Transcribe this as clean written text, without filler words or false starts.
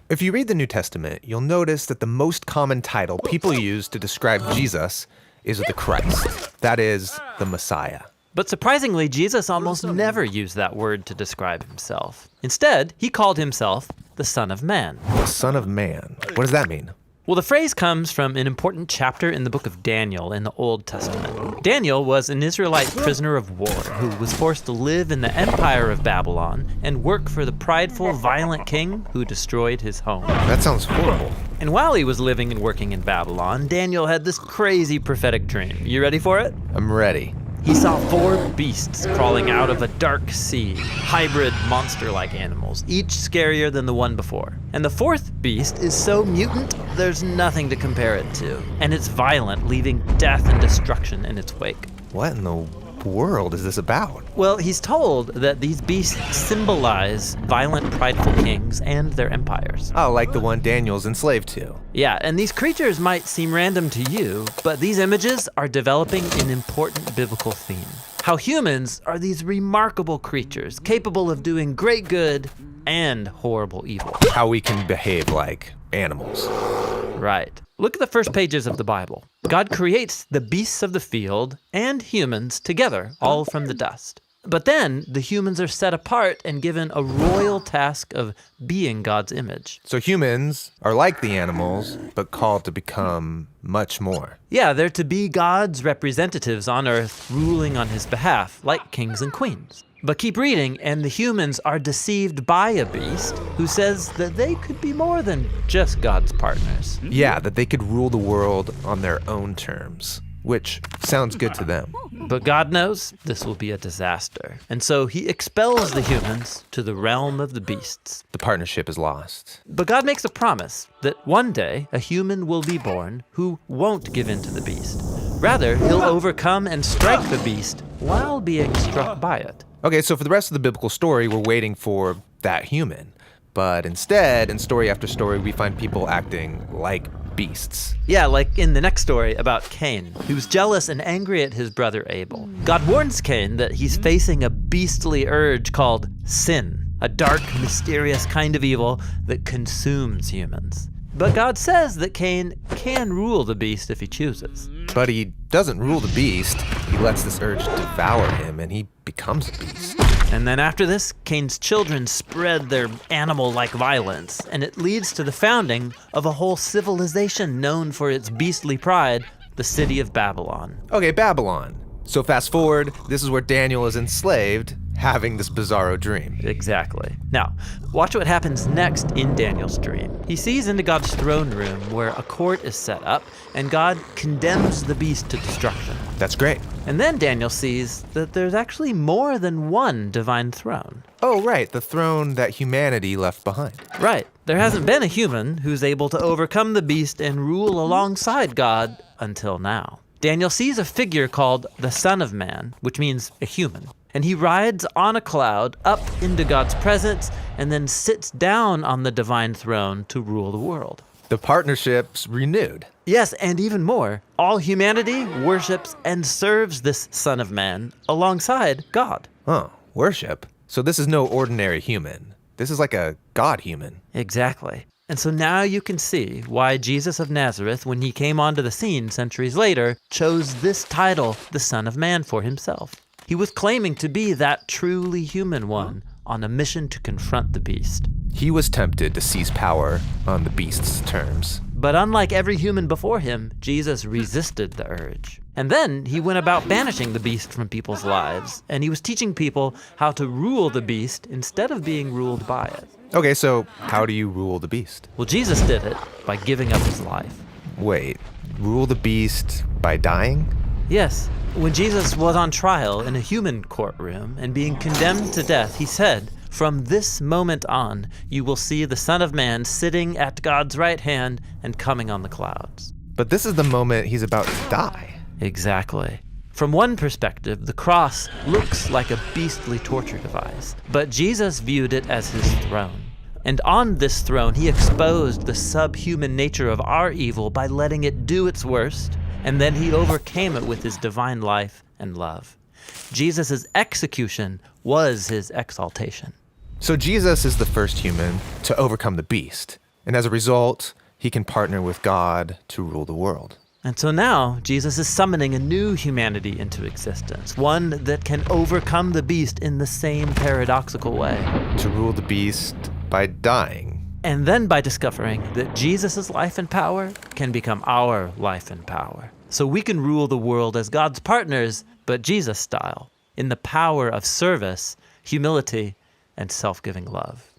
If you read the New Testament, you'll notice that the most common title people use to describe Jesus is the Christ. That is, the Messiah. But surprisingly, Jesus almost never used that word to describe himself. Instead, he called himself the Son of Man. The Son of Man. What does that mean? Well, the phrase comes from an important chapter in the book of Daniel in the Old Testament. Daniel was an Israelite prisoner of war who was forced to live in the empire of Babylon and work for the prideful, violent king who destroyed his home. That sounds horrible. And while he was living and working in Babylon, Daniel had this crazy prophetic dream. You ready for it? I'm ready. He saw 4 beasts crawling out of a dark sea, hybrid monster-like animals, each scarier than the one before. And the 4th beast is so mutant, there's nothing to compare it to. And it's violent, leaving death and destruction in its wake. What in the world is this about? Well, he's told that these beasts symbolize violent, prideful kings and their empires. Oh, like the one Daniel's enslaved to. Yeah, and these creatures might seem random to you, but these images are developing an important biblical theme. How humans are these remarkable creatures, capable of doing great good and horrible evil. How we can behave like animals. Right. Look at the first pages of the Bible. God creates the beasts of the field and humans together, all from the dust. But then the humans are set apart and given a royal task of being God's image. So humans are like the animals, but called to become much more. Yeah, they're to be God's representatives on earth, ruling on his behalf, like kings and queens. But keep reading, and the humans are deceived by a beast who says that they could be more than just God's partners. Yeah, that they could rule the world on their own terms, which sounds good to them. But God knows this will be a disaster. And so he expels the humans to the realm of the beasts. The partnership is lost. But God makes a promise that one day a human will be born who won't give in to the beast. Rather, he'll overcome and strike the beast while being struck by it. Okay, so for the rest of the biblical story, we're waiting for that human. But instead, in story after story, we find people acting like beasts. Yeah, like in the next story about Cain, who's jealous and angry at his brother Abel. God warns Cain that he's facing a beastly urge called sin, a dark, mysterious kind of evil that consumes humans. But God says that Cain can rule the beast if he chooses. But he doesn't rule the beast. He lets this urge devour him, and he becomes a beast. And then after this, Cain's children spread their animal-like violence, and it leads to the founding of a whole civilization known for its beastly pride, the city of Babylon. Okay, Babylon. So fast forward, this is where Daniel is enslaved, having this bizarro dream. Exactly. Now, watch what happens next in Daniel's dream. He sees into God's throne room where a court is set up, and God condemns the beast to destruction. That's great. And then Daniel sees that there's actually more than one divine throne. Oh, right, the throne that humanity left behind. Right. There hasn't been a human who's able to overcome the beast and rule alongside God until now. Daniel sees a figure called the Son of Man, which means a human. And he rides on a cloud up into God's presence and then sits down on the divine throne to rule the world. The partnership's renewed. Yes, and even more, all humanity worships and serves this Son of Man alongside God. Oh, worship? So this is no ordinary human. This is like a God human. Exactly. And so now you can see why Jesus of Nazareth, when he came onto the scene centuries later, chose this title, the Son of Man, for himself. He was claiming to be that truly human one on a mission to confront the beast. He was tempted to seize power on the beast's terms. But unlike every human before him, Jesus resisted the urge. And then he went about banishing the beast from people's lives, and he was teaching people how to rule the beast instead of being ruled by it. Okay, so how do you rule the beast? Well, Jesus did it by giving up his life. Wait, rule the beast by dying? Yes. When Jesus was on trial in a human courtroom and being condemned to death, he said, "From this moment on, you will see the Son of Man sitting at God's right hand and coming on the clouds." But this is the moment he's about to die. Exactly. From one perspective, the cross looks like a beastly torture device, but Jesus viewed it as his throne. And on this throne, he exposed the subhuman nature of our evil by letting it do its worst, and then he overcame it with his divine life and love. Jesus' execution was his exaltation. So Jesus is the first human to overcome the beast. And as a result, he can partner with God to rule the world. And so now, Jesus is summoning a new humanity into existence, one that can overcome the beast in the same paradoxical way. To rule the beast by dying. And then by discovering that Jesus' life and power can become our life and power. So we can rule the world as God's partners, but Jesus style, in the power of service, humility, and self-giving love.